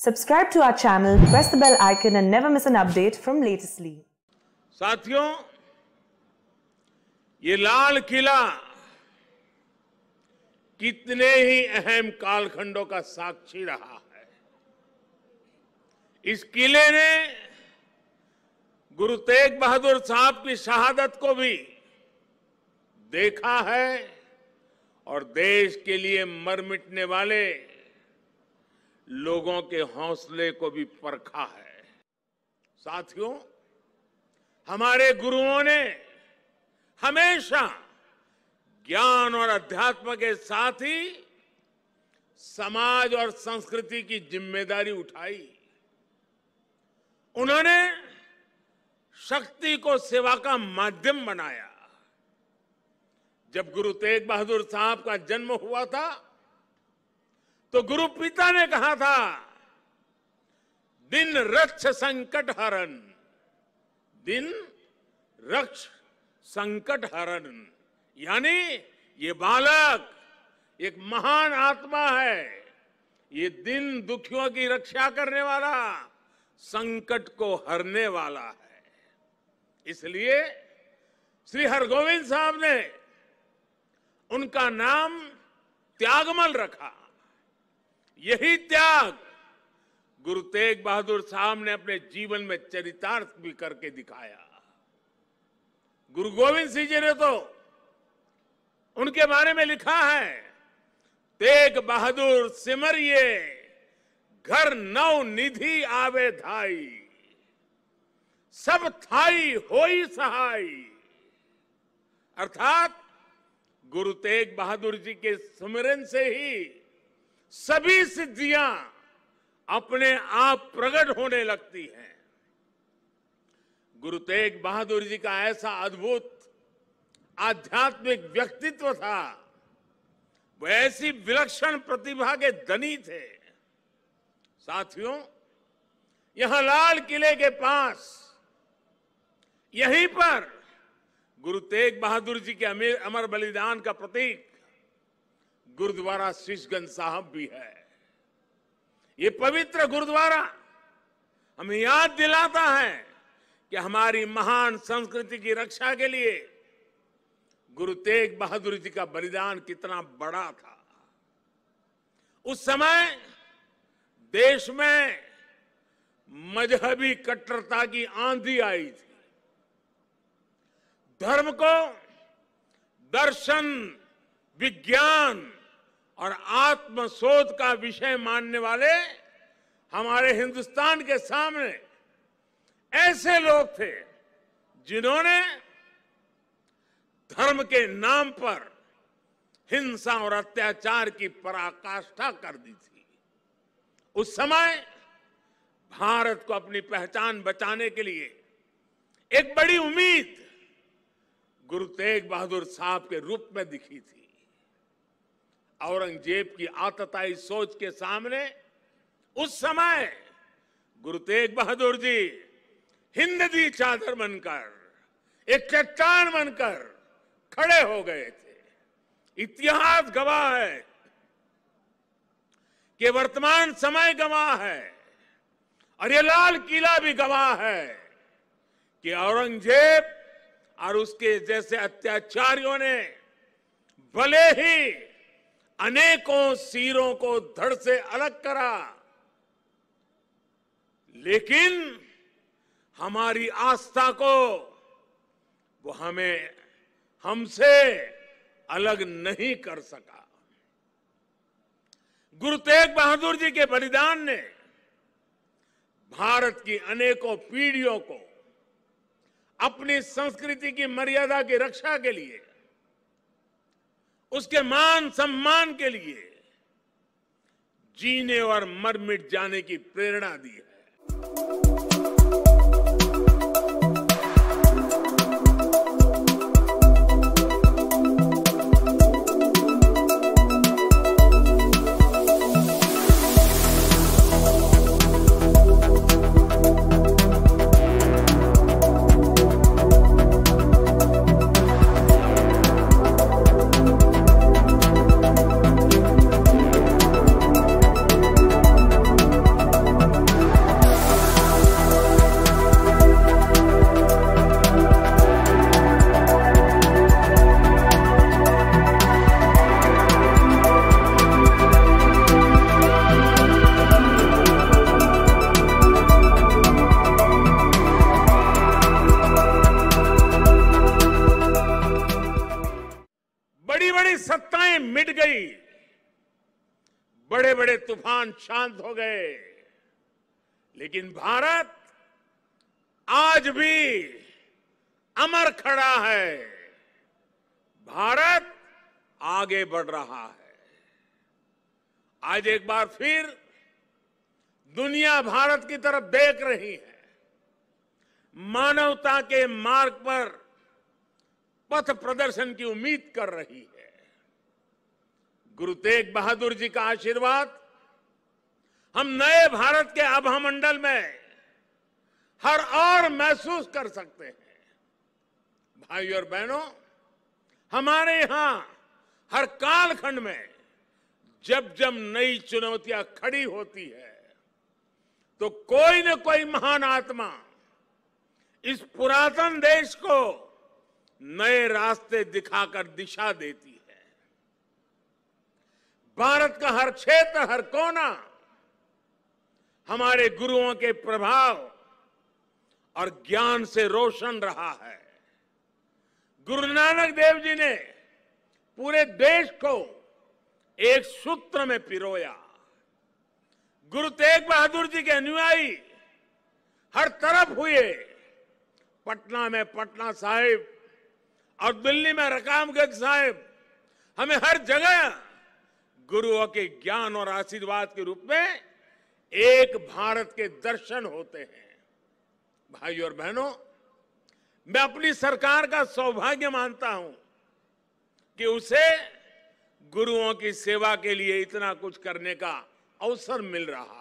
Subscribe to our channel, press the bell icon and never miss an update from Latestly. साथियों, ये लाल किला कितने ही अहम कालखंडों का साक्षी रहा है। इस किले ने गुरु तेग बहादुर साहब की शहादत को भी देखा है और देश के लिए मर मिटने वाले लोगों के हौसले को भी परखा है। साथियों, हमारे गुरुओं ने हमेशा ज्ञान और अध्यात्म के साथ ही समाज और संस्कृति की जिम्मेदारी उठाई। उन्होंने शक्ति को सेवा का माध्यम बनाया। जब गुरु तेग बहादुर साहब का जन्म हुआ था तो गुरु पिता ने कहा था, दिन रक्ष संकट हरण, दिन रक्ष संकट हरण, यानी ये बालक एक महान आत्मा है। ये दिन दुखियों की रक्षा करने वाला, संकट को हरने वाला है। इसलिए श्री हरगोविंद साहब ने उनका नाम त्यागमल रखा। यही त्याग गुरु तेग बहादुर साहब ने अपने जीवन में चरितार्थ भी करके दिखाया। गुरु गोविंद सिंह जी ने तो उनके बारे में लिखा है, तेग बहादुर सिमरिये घर नौ निधि आवे धाई, सब थाई होई सहाय। अर्थात गुरु तेग बहादुर जी के सुमिरन से ही सभी सिद्धियां अपने आप प्रकट होने लगती हैं। गुरु तेग बहादुर जी का ऐसा अद्भुत आध्यात्मिक व्यक्तित्व था, वो ऐसी विलक्षण प्रतिभा के धनी थे। साथियों, यहां लाल किले के पास, यहीं पर गुरु तेग बहादुर जी के अमर बलिदान का प्रतीक गुरुद्वारा शीशगंज साहब भी है। ये पवित्र गुरुद्वारा हमें याद दिलाता है कि हमारी महान संस्कृति की रक्षा के लिए गुरु तेग बहादुर जी का बलिदान कितना बड़ा था। उस समय देश में मजहबी कट्टरता की आंधी आई थी। धर्म को दर्शन, विज्ञान और आत्मशोध का विषय मानने वाले हमारे हिंदुस्तान के सामने ऐसे लोग थे जिन्होंने धर्म के नाम पर हिंसा और अत्याचार की पराकाष्ठा कर दी थी। उस समय भारत को अपनी पहचान बचाने के लिए एक बड़ी उम्मीद गुरु तेग बहादुर साहब के रूप में दिखी थी। औरंगजेब की आतताई सोच के सामने उस समय गुरु तेग बहादुर जी हिंद दी चादर बनकर, एक चट्टान बनकर खड़े हो गए थे। इतिहास गवाह है कि वर्तमान समय गवाह है और ये लाल किला भी गवाह है कि औरंगजेब और उसके जैसे अत्याचारियों ने भले ही अनेकों सिरों को धड़ से अलग करा, लेकिन हमारी आस्था को वो हमसे अलग नहीं कर सका। गुरु तेग बहादुर जी के बलिदान ने भारत की अनेकों पीढ़ियों को अपनी संस्कृति की मर्यादा की रक्षा के लिए, उसके मान सम्मान के लिए जीने और मर मिट जाने की प्रेरणा दी है। बड़े बड़े तूफान शांत हो गए, लेकिन भारत आज भी अमर खड़ा है। भारत आगे बढ़ रहा है। आज एक बार फिर दुनिया भारत की तरफ देख रही है। मानवता के मार्ग पर पथ प्रदर्शन की उम्मीद कर रही है। गुरु तेग बहादुर जी का आशीर्वाद हम नए भारत के आभामंडल में हर और महसूस कर सकते हैं। भाइयों और बहनों, हमारे यहां हर कालखंड में जब जब नई चुनौतियां खड़ी होती है तो कोई न कोई महान आत्मा इस पुरातन देश को नए रास्ते दिखाकर दिशा देती है। भारत का हर क्षेत्र, हर कोना हमारे गुरुओं के प्रभाव और ज्ञान से रोशन रहा है। गुरु नानक देव जी ने पूरे देश को एक सूत्र में पिरोया। गुरु तेग बहादुर जी के अनुयायी हर तरफ हुए। पटना में पटना साहिब और दिल्ली में रकाबगंज साहिब, हमें हर जगह गुरुओं के ज्ञान और आशीर्वाद के रूप में एक भारत के दर्शन होते हैं। भाइयों और बहनों, मैं अपनी सरकार का सौभाग्य मानता हूं कि उसे गुरुओं की सेवा के लिए इतना कुछ करने का अवसर मिल रहा है।